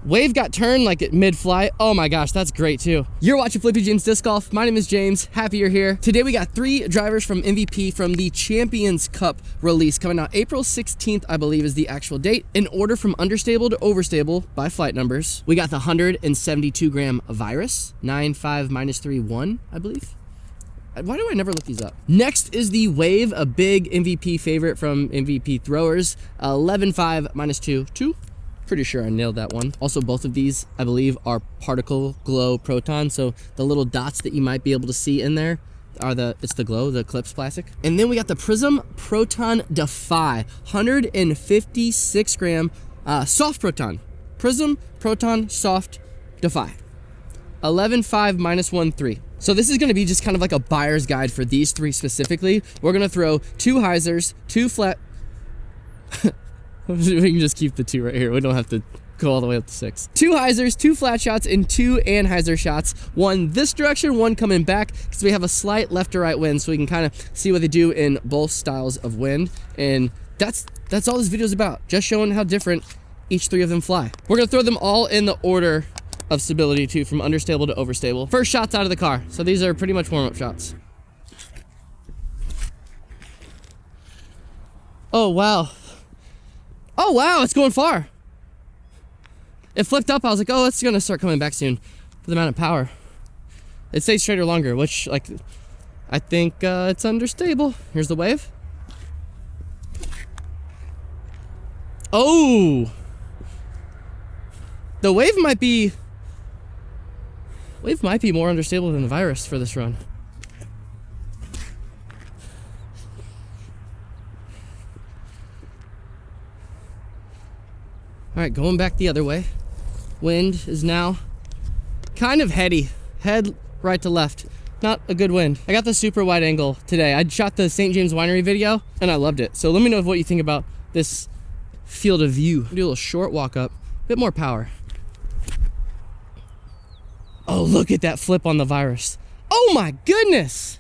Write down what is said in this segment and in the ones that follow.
Wave got turned like at mid-flight. Oh my gosh, that's great too. You're watching Flippy James Disc Golf. My name is James. Happy you're here. Today we got 3 drivers from MVP from the Champions Cup release coming out April 16th, I believe is the actual date. In order from understable to overstable by flight numbers. We got the 172 gram Virus, 9.5-3-1, I believe. Why do I never look these up? Next is the Wave, a big MVP favorite from MVP throwers, 11.5-2. Pretty sure I nailed that one. Also, both of these, I believe, are particle glow proton. So the little dots that you might be able to see in there are it's the glow, the Eclipse plastic. And then we got the Prism Proton Defy, 156 gram soft proton. Prism Proton Soft Defy, 11.5-1-3. So this is gonna be just kind of like a buyer's guide for these 3 specifically. We're gonna throw 2 hyzers, 2 flat, we can just keep the 2 right here. We don't have to go all the way up to 6. 2 hyzers, 2 flat shots, and 2 anhyzer shots. One this direction, one coming back, because we have a slight left to right wind, so we can kind of see what they do in both styles of wind. And that's all this video is about, just showing how different each 3 of them fly. We're gonna throw them all in the order of stability too, from understable to overstable. First shots out of the car, so these are pretty much warm-up shots. Oh wow. Oh wow, it's going far. It flipped up, I was like, oh, it's gonna start coming back soon for the amount of power. It stays straighter longer, which like, I think it's understable. Here's the Wave. Oh! The Wave might be more understable than the Virus for this run. All right, going back the other way. Wind is now kind of heady. Head right to left. Not a good wind. I got the super wide angle today. I shot the St. James Winery video and I loved it. So let me know what you think about this field of view. Do a little short walk up, a bit more power. Oh, look at that flip on the Virus. Oh my goodness.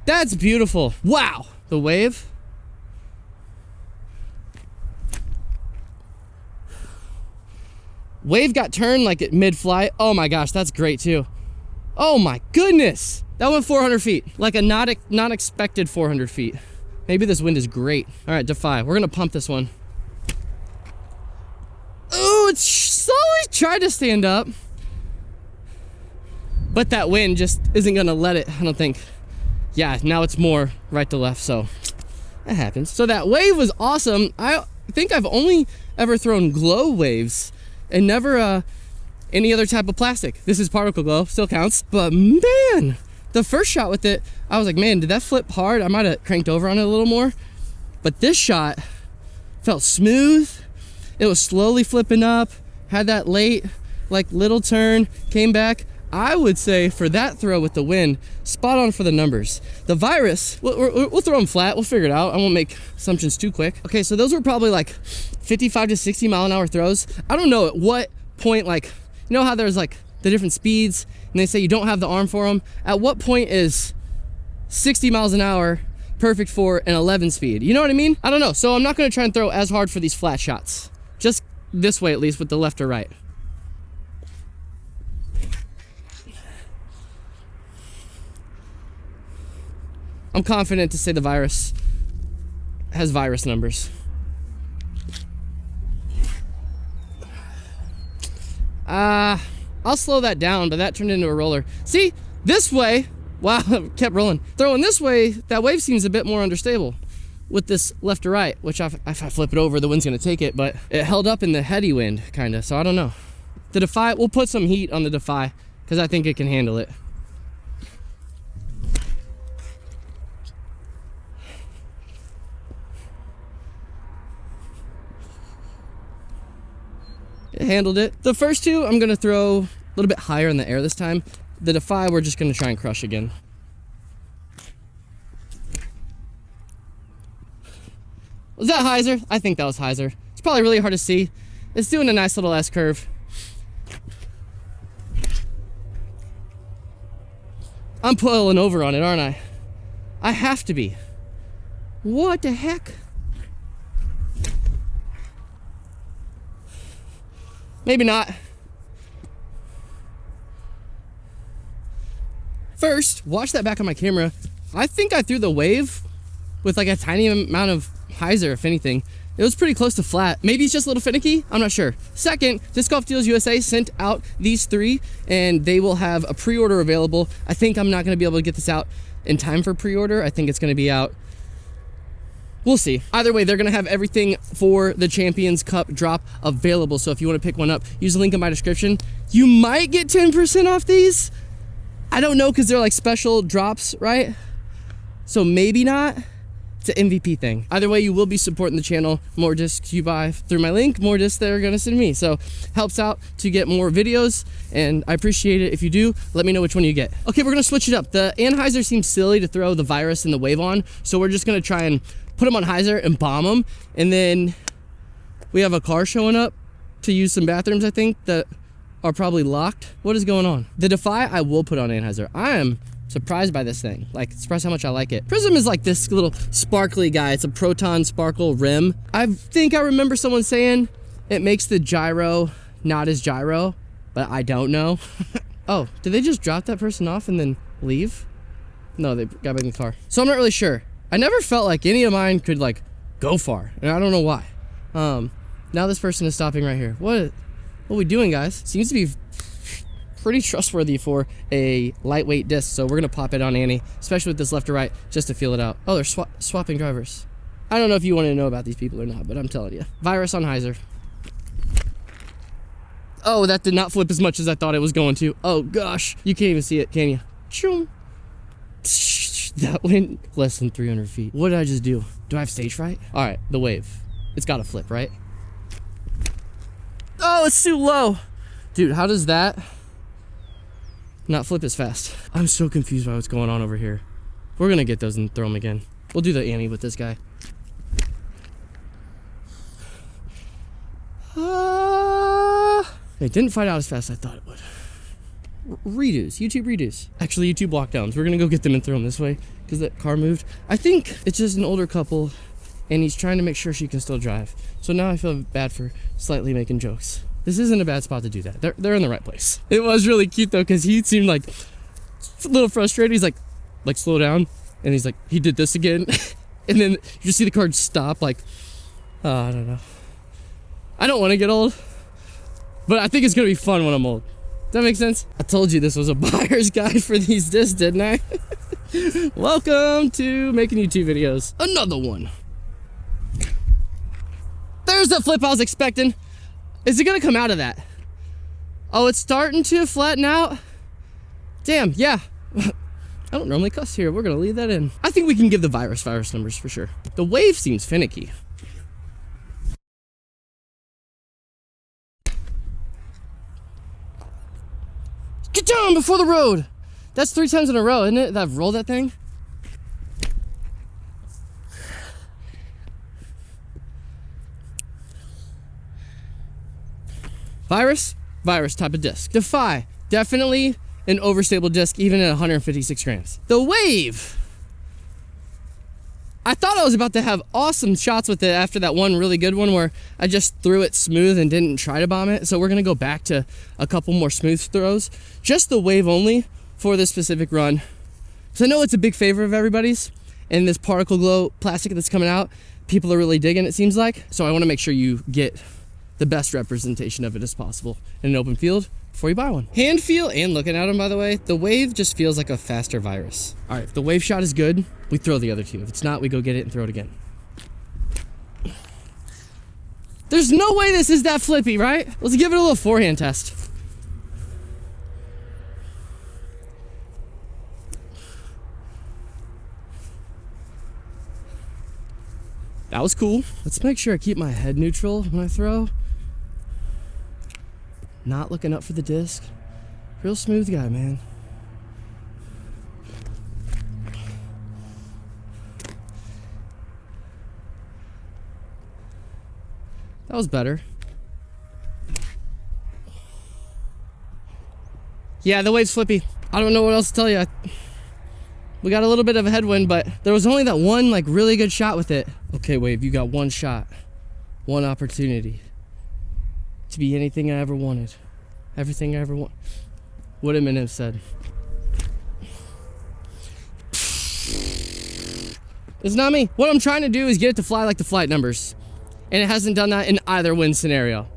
That's beautiful. Wow. The Wave. Wave got turned like at mid-flight. Oh my gosh, that's great too. Oh my goodness. That went 400 feet. Like a not expected 400 feet. Maybe this wind is great. All right, Defy. We're gonna pump this one. Oh, it's slowly tried to stand up. But that wind just isn't gonna let it, I don't think. Yeah, now it's more right to left, so that happens. So that Wave was awesome. I think I've only ever thrown glow waves and never any other type of plastic. This is particle glow, still counts. But man, the first shot with it, I was like, man, did that flip hard? I might have cranked over on it a little more. But this shot felt smooth. It was slowly flipping up, had that late, like little turn, came back. I would say for that throw with the wind, spot on for the numbers. The Virus, we'll throw them flat, we'll figure it out. I won't make assumptions too quick. Okay, so those were probably like 55 to 60 mile an hour throws. I don't know at what point, like, you know how there's like the different speeds and they say you don't have the arm for them? At what point is 60 miles an hour perfect for an 11 speed? You know what I mean? I don't know. So I'm not gonna try and throw as hard for these flat shots. Just this way at least with the left or right. I'm confident to say the Virus has Virus numbers. I'll slow that down, but that turned into a roller. See, this way, wow, kept rolling. Throwing this way, that Wave seems a bit more understable with this left to right, which if I flip it over, the wind's gonna take it, but it held up in the heady wind, kinda, so I don't know. The Defy, we'll put some heat on the Defy, because I think it can handle it. It handled it. The first 2, I'm gonna throw a little bit higher in the air this time. The Defy, we're just gonna try and crush again. Was that hyzer? I think that was hyzer. It's probably really hard to see. It's doing a nice little S-curve. I'm pulling over on it, aren't I? I have to be. What the heck? Maybe not. First, watch that back on my camera. I think I threw the wave with like a tiny amount of hyzer, if anything. It was pretty close to flat. Maybe it's just a little finicky, I'm not sure. Second, Disc Golf Deals USA sent out these 3 and they will have a pre-order available. I think I'm not gonna be able to get this out in time for pre-order. I think it's gonna be out, we'll see. Either way, they're gonna have everything for the Champions Cup drop available. So if you wanna pick one up, use the link in my description. You might get 10% off these. I don't know, because they're like special drops, right? So maybe not. It's an MVP thing. Either way, you will be supporting the channel. More discs you buy through my link, more discs they're gonna send me. So helps out to get more videos, and I appreciate it. If you do, let me know which one you get. Okay, we're gonna switch it up. The Anheuser seems silly to throw the Virus and the Wave on, so we're just gonna try and put them on Hyzer and bomb them. And then we have a car showing up to use some bathrooms, I think, that are probably locked. What is going on? The Defy I will put on Anheuser. I am surprised by this thing. Like, surprised how much I like it. Prism is like this little sparkly guy. It's a Proton Sparkle rim. I think I remember someone saying it makes the gyro not as gyro, but I don't know. Oh, did they just drop that person off and then leave? No, they got back in the car. So I'm not really sure. I never felt like any of mine could like go far, and I don't know why. Now this person is stopping right here. What are we doing, guys? Seems to be pretty trustworthy for a lightweight disc, so we're gonna pop it on Annie, especially with this left to right, just to feel it out. Oh, they're swapping drivers. I don't know if you want to know about these people or not, but I'm telling you. Virus on Hyzer. Oh, that did not flip as much as I thought it was going to. Oh gosh, you can't even see it, can you? Choom. That went less than 300 feet. What did I just do? Do I have stage fright? All right, the Wave. It's gotta flip, right? Oh, it's too low. Dude, how does that not flip as fast? I'm so confused by what's going on over here. We're gonna get those and throw them again. We'll do the Annie with this guy. It didn't fight out as fast as I thought it would. Redos, YouTube redos. Actually, YouTube walkdowns. We're gonna go get them and throw them this way because that car moved. I think it's just an older couple and he's trying to make sure she can still drive. So now I feel bad for slightly making jokes. This isn't a bad spot to do that. They're in the right place. It was really cute though, because he seemed like a little frustrated. He's like slow down, and he's like, he did this again. And then you just see the car stop, like, I don't know. I don't want to get old, but I think it's gonna be fun when I'm old. Does that make sense? I told you this was a buyer's guide for these discs, didn't I? Welcome to making YouTube videos. Another one. There's the flip I was expecting. Is it gonna come out of that? Oh, it's starting to flatten out. Damn, yeah. I don't normally cuss here. We're gonna leave that in. I think we can give the virus numbers for sure. The Wave seems finicky. Get down before the road. That's 3 times in a row, isn't it, that I've rolled that thing? Virus type of disc. Defy, definitely an overstable disc, even at 156 grams. The Wave, I thought I was about to have awesome shots with it after that one really good one where I just threw it smooth and didn't try to bomb it. So we're gonna go back to a couple more smooth throws. Just the Wave only for this specific run. So I know it's a big favorite of everybody's, and this particle glow plastic that's coming out, people are really digging, it seems like. So I wanna make sure you get the best representation of it as possible in an open field before you buy one. Hand feel and looking at them, by the way, the Wave just feels like a faster virus. All right, if the Wave shot is good, we throw the other two. If it's not, we go get it and throw it again. There's no way this is that flippy, right? Let's give it a little forehand test. That was cool. Let's make sure I keep my head neutral when I throw. Not looking up for the disc. Real smooth guy, man. That was better. Yeah, the Wave's flippy. I don't know what else to tell you. We got a little bit of a headwind, but there was only that one like really good shot with it. Okay, Wave, you got one shot, one opportunity. to be anything I ever wanted. Everything I ever want. What Eminem said. It's not me. What I'm trying to do is get it to fly like the flight numbers. And it hasn't done that in either win scenario.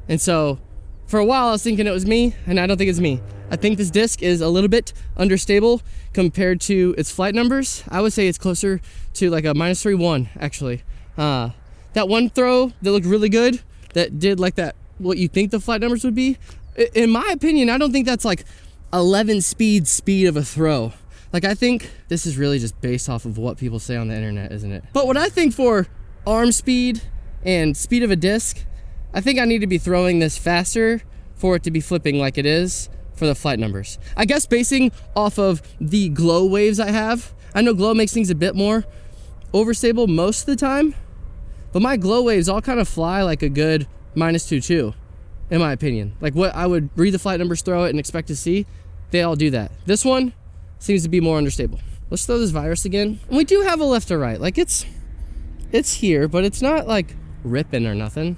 And so, for a while I was thinking it was me, and I don't think it's me. I think this disc is a little bit understable compared to its flight numbers. I would say it's closer to like a -3.1, actually. That one throw that looked really good, that did like that, what you think the flight numbers would be, in my opinion, I don't think that's like 11 speed of a throw. Like, I think this is really just based off of what people say on the internet, isn't it? But what I think for arm speed and speed of a disc, I think I need to be throwing this faster for it to be flipping like it is for the flight numbers. I guess basing off of the glow waves I have. I know glow makes things a bit more overstable most of the time, but my glow waves all kind of fly like a good -2.2, in my opinion. Like what I would read the flight numbers, throw it, and expect to see, they all do that. This one seems to be more understable. Let's throw this virus again. And we do have a left or right. Like it's here, but it's not like ripping or nothing.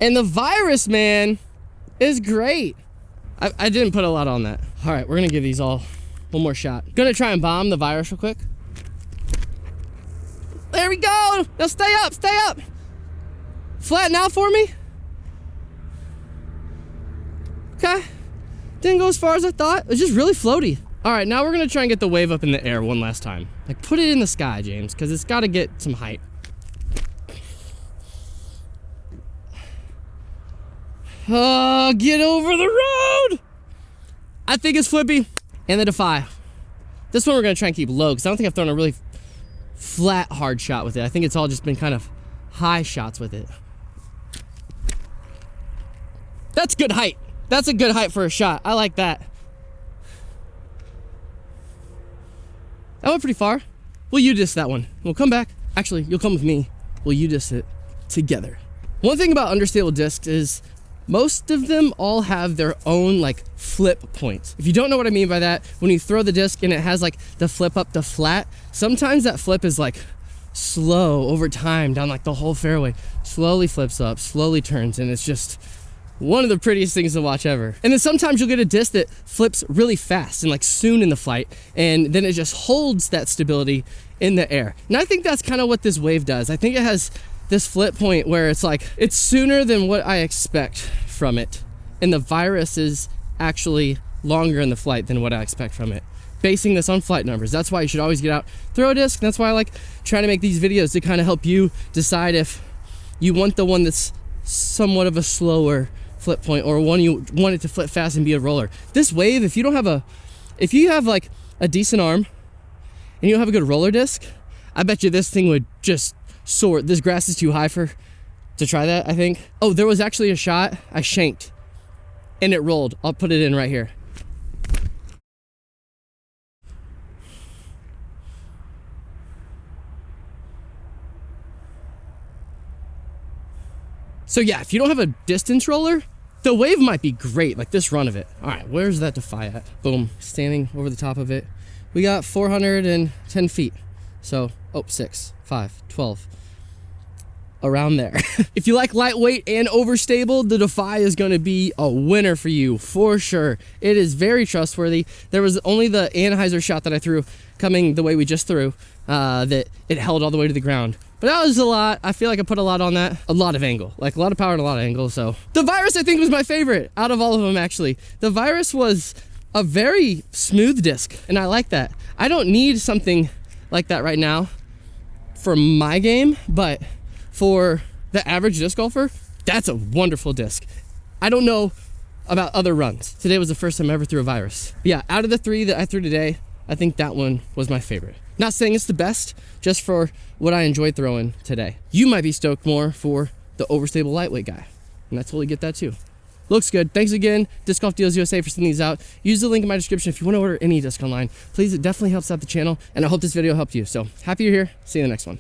And the virus, man, is great. I didn't put a lot on that. All right, we're gonna give these all one more shot. Gonna try and bomb the virus real quick. There we go. Now stay up, stay up. Flatten out for me. Okay, didn't go as far as I thought. It was just really floaty. All right, now we're gonna try and get the wave up in the air one last time. Like put it in the sky, James, because it's gotta get some height. Get over the road. I think it's flippy. And the Defy. This one we're gonna try and keep low, because I don't think I've thrown a really flat, hard shot with it. I think it's all just been kind of high shots with it. That's good height. That's a good height for a shot. I like that. That went pretty far. We'll U-disc that one. We'll come back. Actually, you'll come with me. We'll U-disc it together. One thing about understable discs is most of them all have their own like flip points. If you don't know what I mean by that, when you throw the disc and it has like the flip up to flat, sometimes that flip is like slow over time down like the whole fairway. Slowly flips up, slowly turns, and it's just one of the prettiest things to watch ever. And then sometimes you'll get a disc that flips really fast and like soon in the flight, and then it just holds that stability in the air. And I think that's kind of what this wave does. I think it has this flip point where it's like, it's sooner than what I expect from it. And the virus is actually longer in the flight than what I expect from it. Basing this on flight numbers. That's why you should always get out, throw a disc. That's why I like trying to make these videos to kind of help you decide if you want the one that's somewhat of a slower flip point or one you want it to flip fast and be a roller. This wave, if you have like a decent arm and you don't have a good roller disc, I bet you this thing would just soar. This grass is too high to try that, I think. Oh, there was actually a shot I shanked and it rolled. I'll put it in right here. So yeah, if you don't have a distance roller, the wave might be great, like this run of it. All right, where's that Defy at? Boom, standing over the top of it. We got 410 feet. So, 6, 5, 12. Around there. If you like lightweight and overstable, the Defy is gonna be a winner for you, for sure. It is very trustworthy. There was only the Anheuser shot that I threw coming the way we just threw, that it held all the way to the ground. But that was a lot. I feel like I put a lot on that. A lot of angle, like a lot of power and a lot of angle. So the Virus, I think, was my favorite out of all of them, actually. The Virus was a very smooth disc, and I like that. I don't need something like that right now for my game, but for the average disc golfer, that's a wonderful disc. I don't know about other runs. Today was the first time I ever threw a Virus. But yeah, out of the 3 that I threw today, I think that one was my favorite. Not saying it's the best, just for what I enjoyed throwing today. You might be stoked more for the overstable lightweight guy, and I totally get that too. Looks good. Thanks again, Disc Golf Deals USA, for sending these out. Use the link in my description if you want to order any disc online. Please, it definitely helps out the channel, and I hope this video helped you. So happy you're here. See you in the next one.